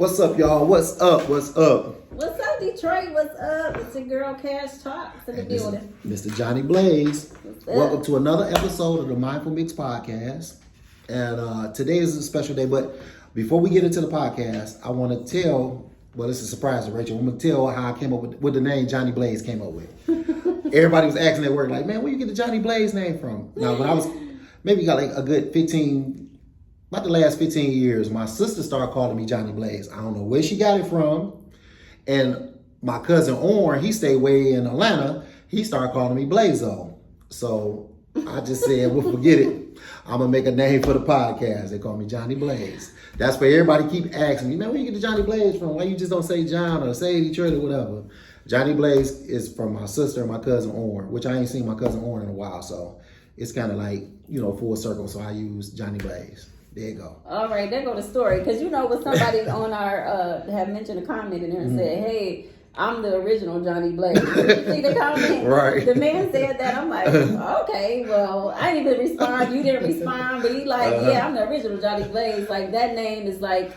What's up, y'all? What's up? What's up? What's up, Detroit? What's up? It's your girl Cash Talks in the building. Mr. Johnny Blaze. Welcome to another episode of the Mindful Mix podcast. And today is a special day, but before we get into the podcast, I want to tell, well, it's a surprise to Rachel. I'm going to tell how I came up with the name Johnny Blaze came up with. Everybody was asking at work, like, man, where you get the Johnny Blaze name from? Now, when I was, maybe got like a good 15, about the last 15 years, my sister started calling me Johnny Blaze. I don't know where she got it from. And my cousin Orrin, he stayed way in Atlanta. He started calling me Blazo. So I just said, well, forget it. I'm going to make a name for the podcast. They call me Johnny Blaze. That's where everybody keep asking me, man, where you get the Johnny Blaze from? Why you just don't say John or say Detroit or whatever? Johnny Blaze is from my sister and my cousin Orrin, which I ain't seen my cousin Orrin in a while. So it's kind of like, full circle. So I use Johnny Blaze. There you go. All right, there go the story. Because with somebody on our, have mentioned a comment in there and said, hey, I'm the original Johnny Blaze. Did you see the comment? Right. The man said that. I'm like, okay, well, I didn't even respond. You didn't respond. But he like, yeah, I'm the original Johnny Blaze. Like, that name is like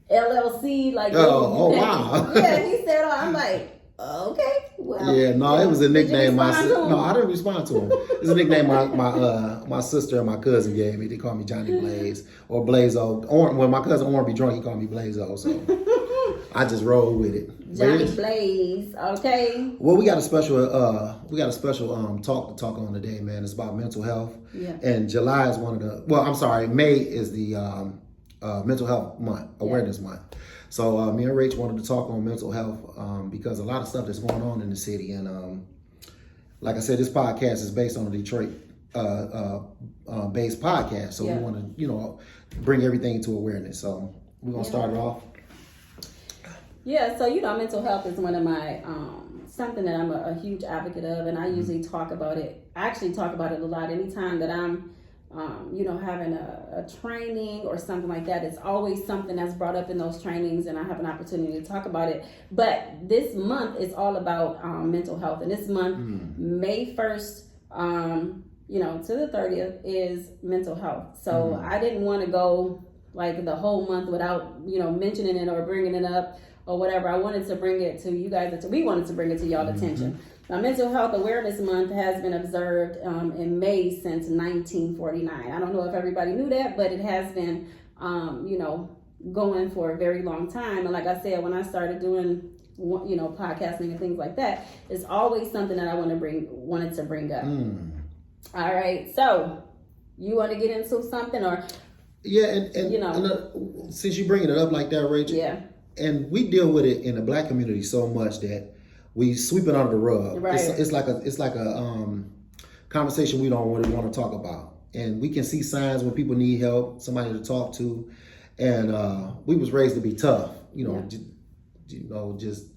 LLC. Like, wow. Yeah, he said, I'm like, okay. Well, yeah, no, it was a nickname. I didn't respond to him. It's a nickname my sister and my cousin gave me. They call me Johnny Blaze or Blazo. Or when my cousin Orrin be drunk, he called me Blazo. So I just roll with it. Johnny Blaze, okay. Well, we got a special talk to talk on today, man. It's about mental health. Yeah. And July is May is the mental health month, awareness month. So me and Rach wanted to talk on mental health because a lot of stuff that's going on in the city. And like I said, this podcast is based on a Detroit based podcast. So we want to, bring everything to awareness. So we're going to start it off. Yeah, so mental health is one of my something that I'm a huge advocate of, and I usually talk about it. I actually talk about it a lot anytime that I'm having a training or something like that. It's always something that's brought up in those trainings, and I have an opportunity to talk about it. But this month is all about mental health, and this month, May 1st, to the 30th is mental health. So I didn't want to go like the whole month without mentioning it or bringing it up or whatever. I wanted to bring it to you guys. We wanted to bring it to y'all attention. Now, Mental Health Awareness Month has been observed in May since 1949. I don't know if everybody knew that, but it has been, going for a very long time. And like I said, when I started doing, podcasting and things like that, it's always something that I wanted to bring up. All right, so you want to get into something or? Yeah, and since you're bringing it up like that, Rachel. Yeah. And we deal with it in the Black community so much that we sweep it under the rug. Right. It's like a conversation we don't really want to talk about. And we can see signs when people need help, somebody to talk to. And we was raised to be tough, just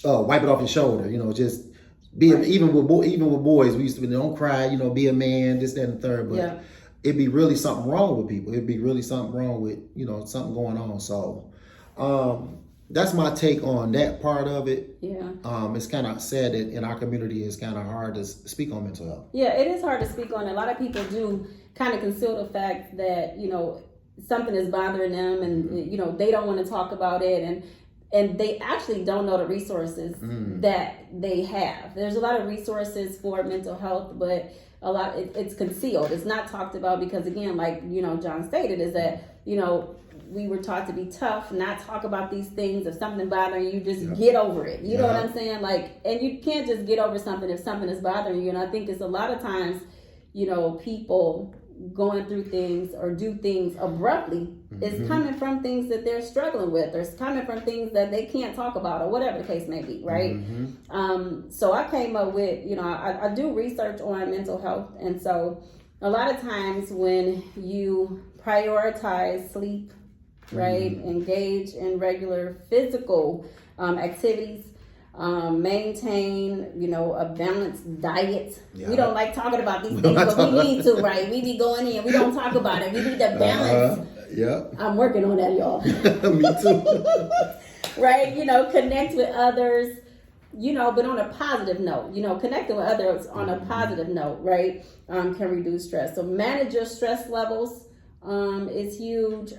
wipe it off your shoulder, just be even with boys. We used to be, don't cry, be a man, this, that, and the third. But it'd be really something wrong with people. It'd be really something wrong with something going on. So. That's my take on that part of it. Yeah. It's kind of sad that in our community it's kind of hard to speak on mental health. Yeah, it is hard to speak on. A lot of people do kind of conceal the fact that, something is bothering them and, they don't want to talk about it. And they actually don't know the resources that they have. There's a lot of resources for mental health, but it's concealed. It's not talked about because, again, like, John stated, is that, we were taught to be tough, not talk about these things. If something bothering you, just get over it. You know what I'm saying? Like, and you can't just get over something if something is bothering you. And I think it's a lot of times, people going through things or do things abruptly is coming from things that they're struggling with, or it's coming from things that they can't talk about, or whatever the case may be, right? So I came up with, I do research on mental health. And so a lot of times when you prioritize sleep, right, engage in regular physical activities, maintain, a balanced diet. Yeah. We don't like talking about these things, but we need to, right? We be going in, we don't talk about it. We need to balance. I'm working on that, y'all. Me too. Right? Connect with others, but on a positive note, connecting with others on a positive note, right, can reduce stress. So manage your stress levels is huge.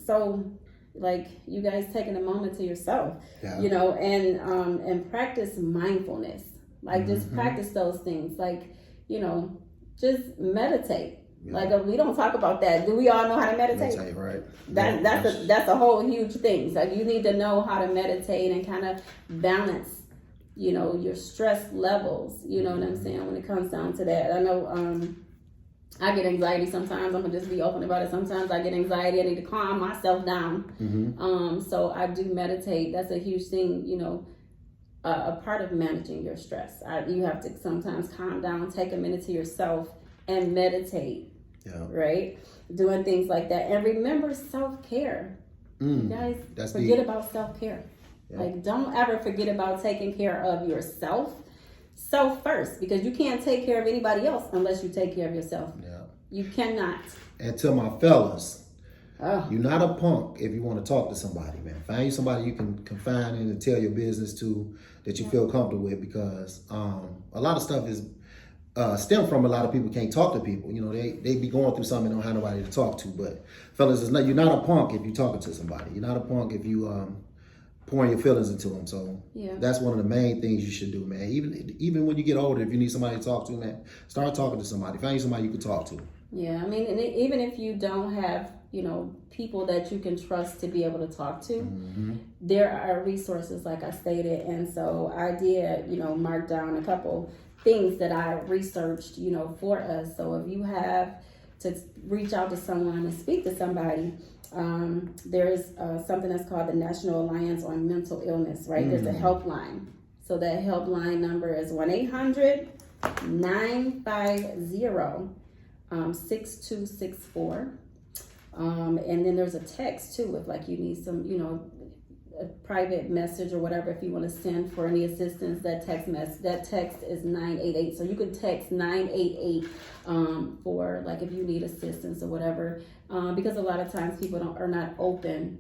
So like you guys taking a moment to yourself, Yeah. you know, and practice mindfulness. Like just practice those things. Like, you know, just meditate. Yeah. Like we don't talk about that. Do we all know how to meditate? Meditate, right? That's a whole huge thing. Like you need to know how to meditate and kind of balance, you know, your stress levels. You know what I'm saying? When it comes down to that, I know I get anxiety sometimes. I'm gonna just be open about it. Sometimes I get anxiety. I need to calm myself down. So I do meditate. That's a huge thing. You know, a part of managing your stress. You have to sometimes calm down, take a minute to yourself, and meditate. Yeah. Right? Doing things like that. And remember self-care. You guys forget about self-care. Yeah. Like don't ever forget about taking care of yourself. Self first, because you can't take care of anybody else unless you take care of yourself. Yeah. You cannot. And to my fellas, you're not a punk if you want to talk to somebody, man. Find you somebody you can confide in and tell your business to that you feel comfortable with, because a lot of stuff is stem from a lot of people can't talk to people. You know, they be going through something and don't have nobody to talk to. But fellas, you're not a punk if you're talking to somebody. You're not a punk if you pouring your feelings into them. So that's one of the main things you should do, man. Even when you get older, if you need somebody to talk to, man, start talking to somebody. Find you somebody you can talk to. Yeah, I mean, and even if you don't have, you know, people that you can trust to be able to talk to, there are resources, like I stated. And so I did, you know, mark down a couple things that I researched, you know, for us. So if you have to reach out to someone and speak to somebody, there's something that's called the National Alliance on Mental Illness, right? There's a helpline. So that helpline number is 1-800-950-6264. And then there's a text too, if like you need some, you know, a private message or whatever, if you want to send for any assistance, that text is 988. So you can text 988 for like if you need assistance or whatever, because a lot of times people are not open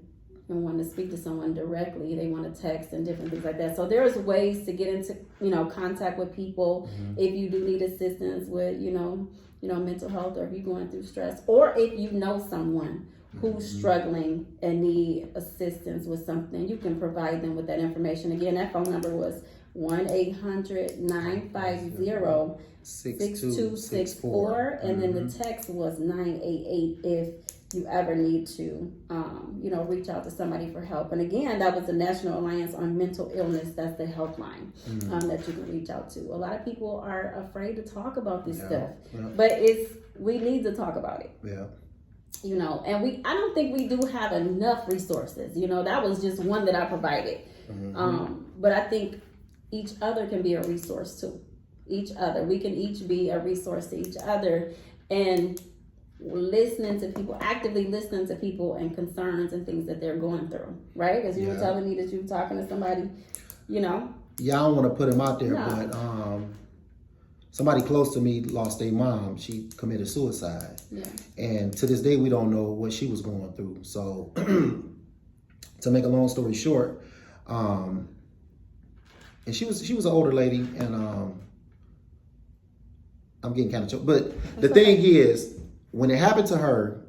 and want to speak to someone directly. They want to text and different things like that. So there's ways to get into, you know, contact with people if you do need assistance with, you know, mental health, or if you're going through stress, or if you know someone who's struggling and need assistance with something, you can provide them with that information. Again, that phone number was 1-800-950-6264, and then the text was 988 if you ever need to, you know, reach out to somebody for help. And again, that was the National Alliance on Mental Illness. That's the helpline that you can reach out to. A lot of people are afraid to talk about this stuff, but we need to talk about it. Yeah. You know, and I don't think we do have enough resources. You know, that was just one that I provided. But I think each other can be a resource too. Each other. We can each be a resource to each other, and listening to people, actively listening to people and concerns and things that they're going through, right? Because you were telling me that you were talking to somebody, you know. Yeah, I don't want to put him out there, but somebody close to me lost their mom. She committed suicide. Yeah. And to this day, we don't know what she was going through. So to make a long story short, and she was an older lady, and I'm getting kind of choked. But the thing is, when it happened to her,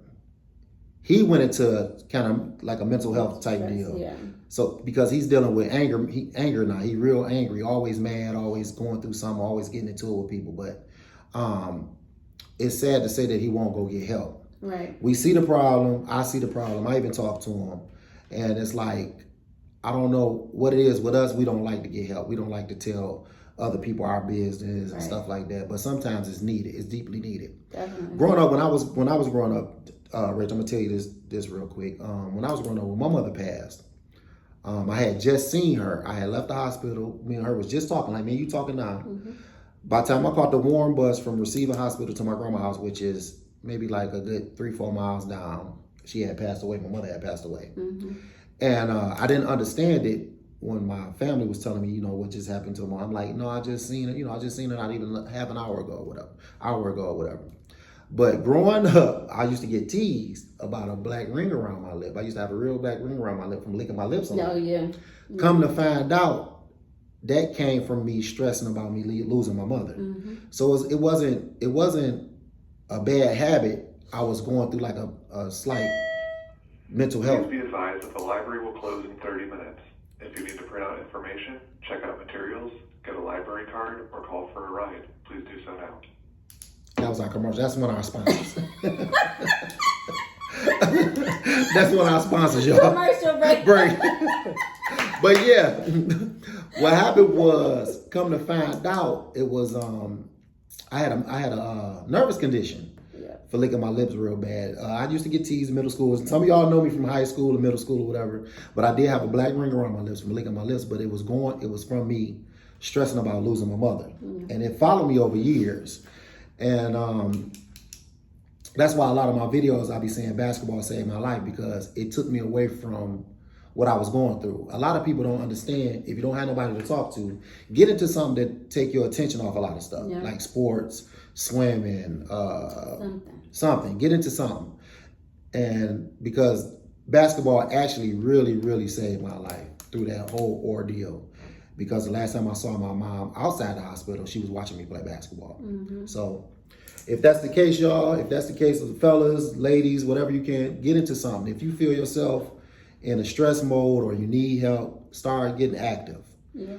he went into kind of like a mental health type deal. Yeah. So because he's dealing with anger now, he real angry, always mad, always going through something, always getting into it with people. But it's sad to say that he won't go get help. Right. We see the problem. I see the problem. I even talk to him, and it's like, I don't know what it is with us. We don't like to get help. We don't like to tell other people our business and stuff like that. But sometimes it's needed. It's deeply needed. Definitely. Growing up, when I was growing up, Rich, I'm gonna tell you this real quick. When I was growing up, when my mother passed, I had just seen her. I had left the hospital. Me and her was just talking, like me and you talking now. By the time I caught the warm bus from Receiving Hospital to my grandma's house, which is maybe like a good 3-4 miles down, she had passed away. My mother had passed away. And I didn't understand it when my family was telling me, you know, what just happened to her. I'm like, no, I just seen it. You know, I just seen it not even half an hour ago or whatever. But growing up, I used to get teased about a black ring around my lip. I used to have a real black ring around my lip from licking my lips on it. Come to find out, that came from me stressing about me losing my mother. So it wasn't a bad habit. I was going through like a slight mental health. Please be advised that the library will close in 30 minutes. If you need to print out information, check out materials, get a library card, or call for a ride, please do so now. That was our commercial. That's one of our sponsors. That's one of our sponsors, y'all. Commercial break. But yeah, what happened was, come to find out, it was I had a nervous condition for licking my lips real bad. I used to get teased in middle school. Some of y'all know me from high school or middle school or whatever, but I did have a black ring around my lips from licking my lips. But it was from me stressing about losing my mother, and it followed me over years. And that's why a lot of my videos I be saying basketball saved my life, because it took me away from what I was going through. A lot of people don't understand, if you don't have nobody to talk to, get into something that take your attention off a lot of stuff, like sports, swimming, something. Get into something. And because basketball actually really, really saved my life through that whole ordeal. Because the last time I saw my mom outside the hospital, she was watching me play basketball. So if that's the case, y'all, if that's the case of the fellas, ladies, whatever you can, get into something. If you feel yourself in a stress mode or you need help, start getting active.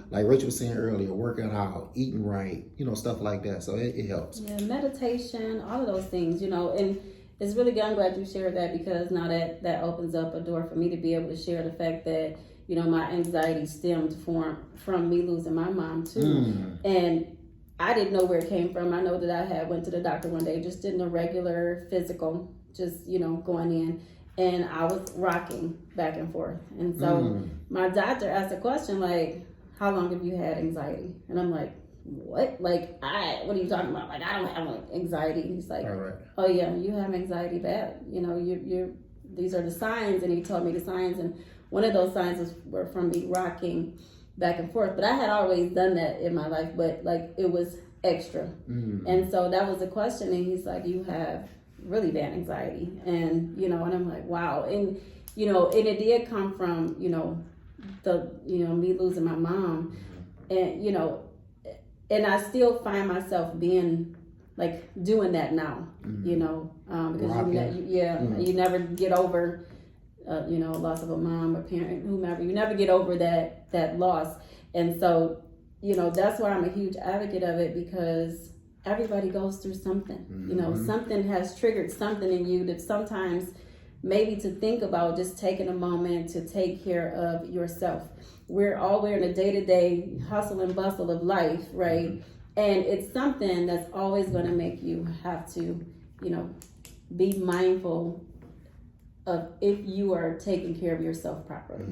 Like Rachel was saying earlier, working out, eating right, stuff like that. So it helps. Yeah, meditation, all of those things, and it's really good. I'm glad you shared that, because now that opens up a door for me to be able to share the fact that, my anxiety stemmed from me losing my mom too. And I didn't know where it came from. I know that I went to the doctor one day, just did a regular physical, just, going in. And I was rocking back and forth. And so my doctor asked a question like, how long have you had anxiety? And I'm like, what? Like, what are you talking about? Like, I don't have anxiety. And he's like, oh yeah, you have anxiety bad. These are the signs. And he told me the signs. And one of those signs were from me rocking back and forth. But I had always done that in my life, but like it was extra. And so that was the question. And he's like, you have really bad anxiety. And, and I'm like, wow. And, and it did come from, me losing my mom. And, and I still find myself being like doing that now, because you never get over, loss of a mom, a parent, whomever. You never get over that loss. And so, that's why I'm a huge advocate of it, because everybody goes through something. Something has triggered something in you that sometimes maybe to think about just taking a moment to take care of yourself. We're in a day-to-day hustle and bustle of life, right? And it's something that's always going to make you have to, be mindful of if you are taking care of yourself properly,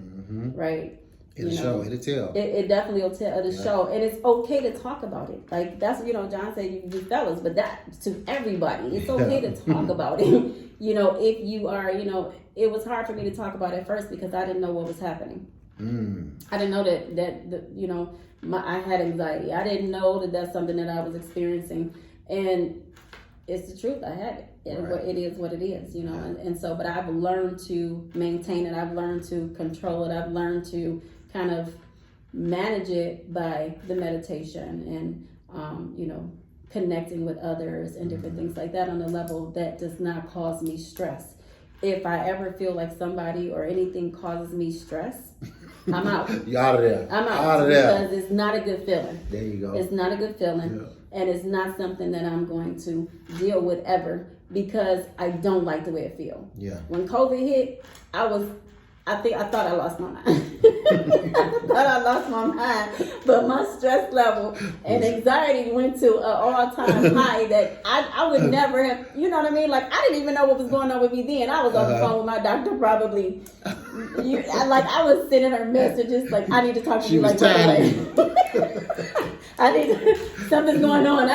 right? It'll show. It definitely will tell the show. And it's okay to talk about it. Like, that's, John said you fellas, but that to everybody. It's okay to talk about it. If you are, it was hard for me to talk about it first because I didn't know what was happening. I didn't know that I had anxiety. I didn't know that that's something that I was experiencing. And it's the truth. I had it. It is what it is, and so, but I've learned to maintain it. I've learned to control it. I've learned to kind of manage it by the meditation and, connecting with others and different things like that on a level that does not cause me stress. If I ever feel like somebody or anything causes me stress, I'm out. You're out of there. I'm out because it's not a good feeling. There you go. It's not a good feeling, and it's not something that I'm going to deal with ever, because I don't like the way it feels. When COVID hit, I thought I lost my mind. I thought I lost my mind, but my stress level and anxiety went to an all-time high that I would never have, you know what I mean? Like, I didn't even know what was going on with me then. I was on the phone with my doctor probably. I was sending her messages like, I need to talk to you like right away. Something's going on.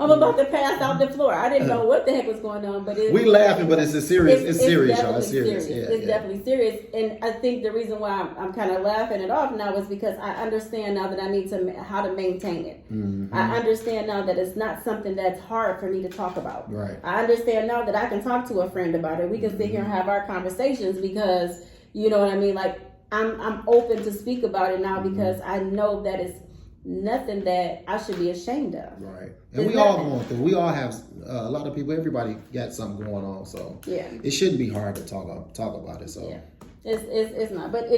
I'm about to pass out the floor. I didn't know what the heck was going on, but we laughing, but it's serious, y'all. It's serious. It's definitely serious. And I think the reason why I'm kind of laughing it off now is because I understand now that I need how to maintain it. I understand now that it's not something that's hard for me to talk about. I understand now that I can talk to a friend about it. We can sit here and have our conversations because, you know what I mean? Like, I'm open to speak about it now because I know that nothing that I should be ashamed of. Right. And we all going through. We all have a lot of people. Everybody got something going on. So Yeah. it shouldn't be hard to talk about it. So Yeah. It's not, but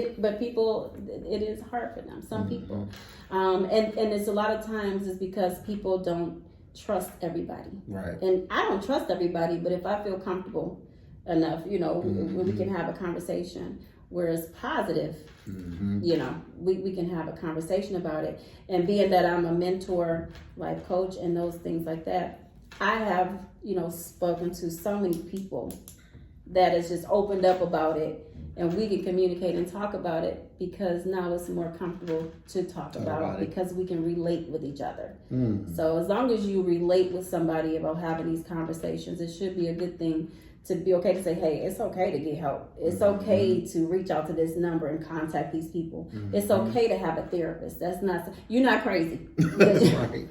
people, it is hard for them. Some people, and it's a lot of times it's because people don't trust everybody. right. And I don't trust everybody, but if I feel comfortable enough, we can have a conversation where it's positive. You know, we can have a conversation about it. And being that I'm a mentor, life coach, and those things like that, I have, spoken to so many people that has just opened up about it, and we can communicate and talk about it because now it's more comfortable to talk about it because we can relate with each other. So as long as you relate with somebody about having these conversations, it should be a good thing to be okay to say, hey, it's okay to get help. It's okay to reach out to this number and contact these people. It's okay to have a therapist. That's not, you're not crazy. Right.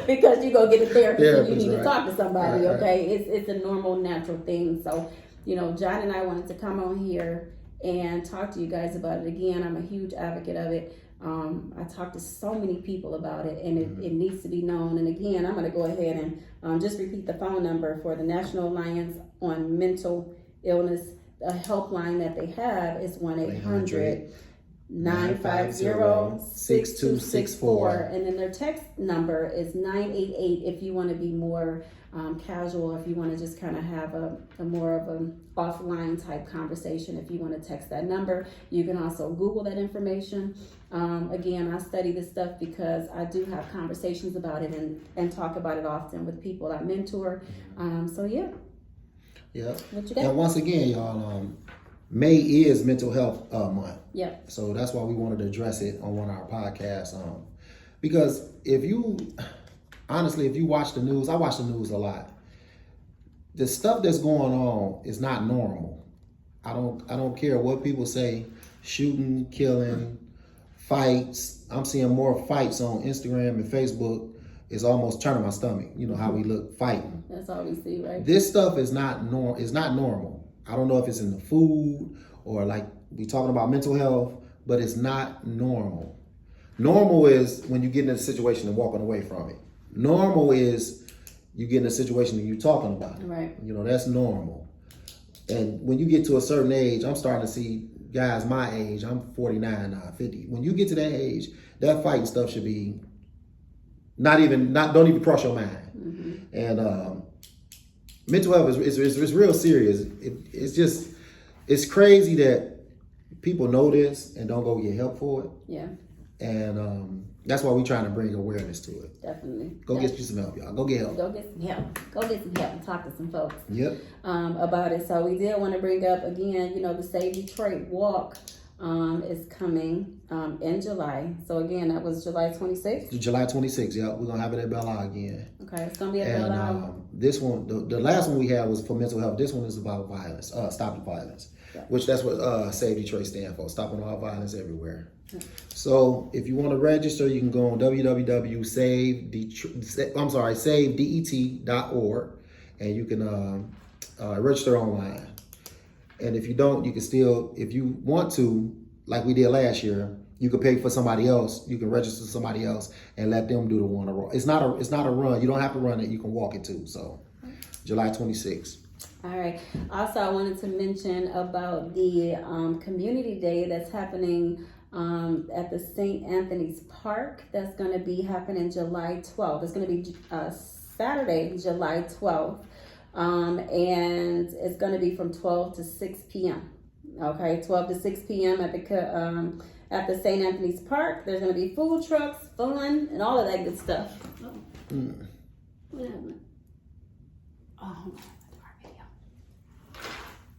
Because you go get a therapist and you need to right. talk to somebody, Right. okay? It's a normal, natural thing. So, John and I wanted to come on here and talk to you guys about it. Again, I'm a huge advocate of it. I talked to so many people about it, and it needs to be known. And again, I'm going to go ahead and just repeat the phone number for the National Alliance on Mental Illness. The helpline that they have is 1-800-950-6264. And then their text number is 988 if you want to be more casual, if you want to just kind of have a more of an offline type conversation. If you want to text that number, you can also Google that information. Again, I study this stuff because I do have conversations about it and talk about it often with people I mentor. So yeah. Yeah. What you got? And once again, y'all, May is Mental Health Month. Yeah. So that's why we wanted to address it on one of our podcasts. Because if you watch the news, I watch the news a lot. The stuff that's going on is not normal. I don't care what people say, shooting, killing, fights. I'm seeing more fights on Instagram and Facebook. It's almost turning my stomach. You know how we look fighting. That's all we see, right? This stuff is not normal. I don't know if it's in the food or like we talking about mental health, but it's not normal. Normal is when you get in a situation and walking away from it. Normal is you get in a situation and you're talking about it. Right. That's normal. And when you get to a certain age, I'm starting to see guys my age, I'm 49 now, 50. When you get to that age, that fighting stuff should be don't even cross your mind. And mental health is real serious. It's crazy that people know this and don't go get help for it. Yeah. And that's why we're trying to bring awareness to it. Definitely. Go get you some help, y'all. Go get help. Go get some help. Go get some help and talk to some folks. Yep. About it. So we did want to bring up again, the Save Detroit Walk is coming in July. So again, that was July 26th. July 26th, yeah. We're gonna have it at Belle Isle again. Okay, it's gonna be at Belle Isle. This one, the last one we had was for mental health. This one is about violence, stopping violence, which that's what Save Detroit stand for, stopping all violence everywhere. So if you want to register, you can go on savedet.org and you can register online. And if you don't, you can still, if you want to, like we did last year, you can pay for somebody else. You can register somebody else and let them do the one. It's not a run. You don't have to run it. You can walk it too. So July 26th. All right. Also, I wanted to mention about the community day that's happening at the St. Anthony's Park. That's going to be happening July 12th. It's going to be Saturday, July 12th. And it's going to be from 12 to 6 p.m. Okay, 12 to 6 p.m. at the St. Anthony's Park. There's going to be food trucks, fun, and all of that good stuff. What happened? Oh, hold on.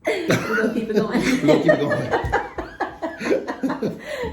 We're going to keep it going. We're going to keep it going.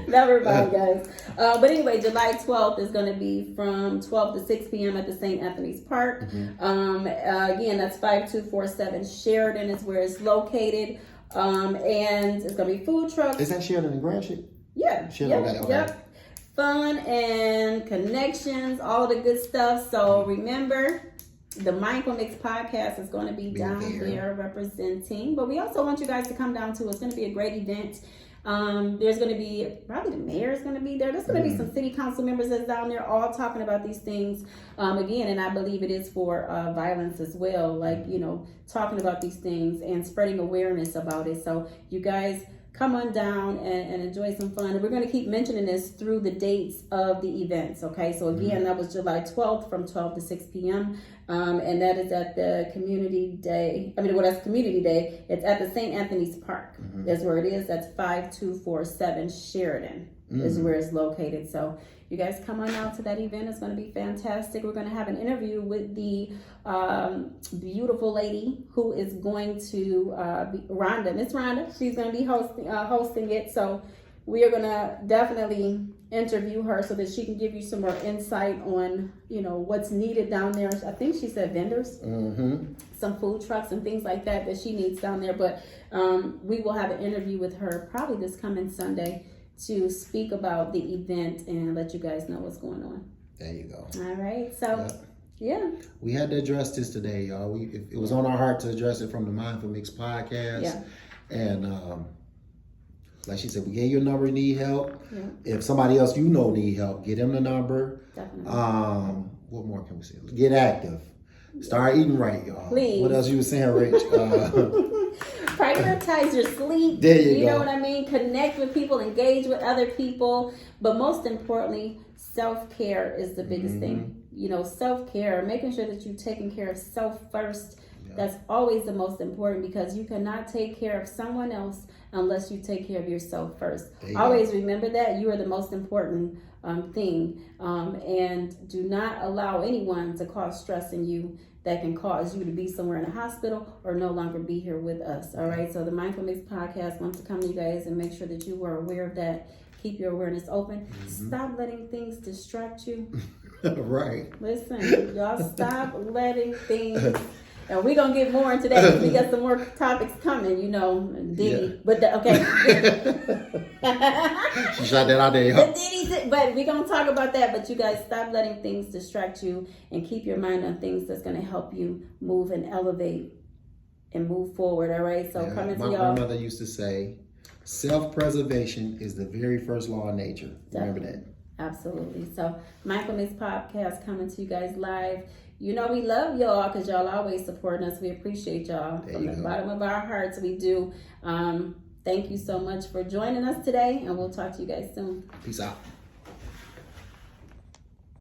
Never mind, guys. But anyway, July 12th is going to be from 12 to 6 p.m. at the St. Anthony's Park. Again, that's 5247 Sheridan is where it's located. And it's going to be food trucks. Is that Sheridan and Gratiot? Yeah. Sheridan, okay. Yep. Fun and connections, all of the good stuff. So remember, the Mindful Mix podcast is going to be down there representing. But we also want you guys to come down to. It's going to be a great event. There's going to be, probably the mayor is going to be there. There's going to be some city council members that's down there all talking about these things. Again, and I believe it is for violence as well, like, talking about these things and spreading awareness about it. So you guys come on down and enjoy some fun. And we're going to keep mentioning this through the dates of the events, okay? So again, that was July 12th from 12 to 6 p.m. And that is at the Community Day. That's Community Day. It's at the St. Anthony's Park. That's where it is. That's 5247 Sheridan is where it's located. So you guys come on out to that event. It's going to be fantastic. We're going to have an interview with the beautiful lady who is going to be Rhonda. Miss Rhonda. She's going to be hosting it. So we are going to definitely interview her so that she can give you some more insight on, what's needed down there. I think she said vendors, some food trucks and things like that she needs down there. But we will have an interview with her probably this coming Sunday to speak about the event and let you guys know what's going on. There you go. All right. So, yeah. We had to address this today, y'all. It was on our heart to address it from the Mindful Mix podcast. Yeah. And like she said, we gave you a number, you need help. Yeah. If somebody else need help, get them the number. Definitely. What more can we say? Get active. Start eating right, y'all. Please. What else you were saying, Rich? Prioritize your sleep. There you go. Know what I mean? Connect with people, engage with other people. But most importantly, self-care is the biggest thing. Self-care, making sure that you're taking care of self first. Yeah. That's always the most important, because you cannot take care of someone else unless you take care of yourself first. Always remember that you are the most important thing. And do not allow anyone to cause stress in you that can cause you to be somewhere in a hospital or no longer be here with us. All right. So the Mindful Mix podcast wants to come to you guys and make sure that you are aware of that. Keep your awareness open. Stop letting things distract you. Right. Listen, y'all, stop letting things. And we're going to get more into that because we got some more topics coming, Diddy. Yeah. But, okay. She shot that out there. The Diddy, but we're going to talk about that. But you guys, stop letting things distract you and keep your mind on things that's going to help you move and elevate and move forward, all right? So coming to y'all. My grandmother used to say, self-preservation is the very first law of nature. Remember that. Absolutely. So Mindful Mix podcast coming to you guys live. We love y'all because y'all always supporting us. We appreciate y'all from the bottom of our hearts. We do. Thank you so much for joining us today, and we'll talk to you guys soon. Peace out.